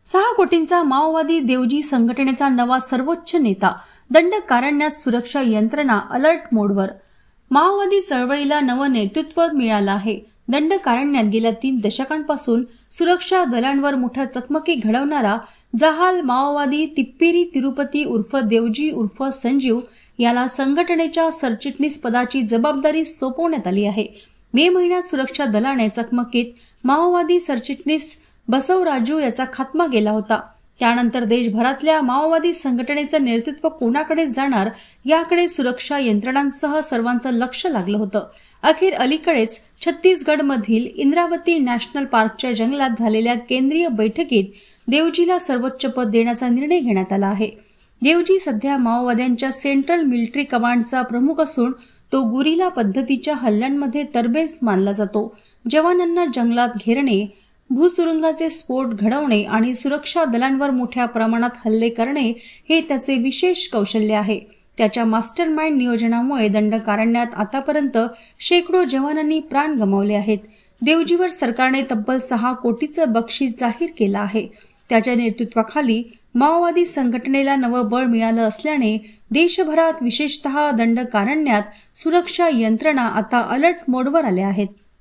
6 कोटींचा माओवादी देवजी संघटनेचा नवा सर्वोच्च नेता दंडकारण्यात सुरक्षा यंत्रणा अलर्ट मोडवर। माओवादी चळवळीला नवं नेतृत्व मिळालं आहे। दंडकारण्यात गेल्या 3 दशकांपासून सुरक्षा दलांवर मोठ्या चकमकी घडवणारा जहाल माओवादी तिप्पिरी तिरुपती उर्फ देवजी उर्फ संजीव याला संघटनेच्या सरचिटणीस पदाची जबाबदारी सोपवण्यात आली आहे। मे महिन्यात सुरक्षा दलाने चकमकीत माओवादी सरचिटणीस बसवराजू याचा खात्मा केला होता। त्यानंतर देशभरातल्या माओवादी संघटनेचं नेतृत्व कोणाकडे जाणार याकडे सुरक्षा यंत्रणांसह सर्वांचं लक्ष लागलं होतं। अखेर अलीकडेच छत्तीसगडमधील इंद्रावती नॅशनल पार्कच्या जंगलात झालेल्या केंद्रीय बैठकीत देवजीला सर्वोच्च पद देण्याचा निर्णय घेण्यात आला आहे। देवजी सध्या माओवाद्यांच्या सेंट्रल मिलिटरी कमांडचा प्रमुख असून तो गुरिला पद्धतीच्या हल्ल्यांमध्ये तरबेज मानला जातो। जवानांना जंगलात घेरणे, भूसुरुंगाचे स्फोट घडवणे आणि सुरक्षा दलांवर मोठ्या प्रमाणात हल्ले करणे हे त्याचे विशेष कौशल्य आहे। त्याच्या मास्टरमाइंड नियोजनामुळे दंडकारण्यात आतापर्यंत शेकडो जवानांनी प्राण गमावले आहेत। देवजीवर सरकारने तब्बल 6 कोटीचं बक्षीस जाहीर केलं आहे। त्याच्या नेतृत्वाखाली माओवादी संघटनेला नवं बळ मिळालं असल्याने देशभरात विशेषतः दंडकारण्यात सुरक्षा यंत्रणा आता अलर्ट मोडवर आल्या आहेत।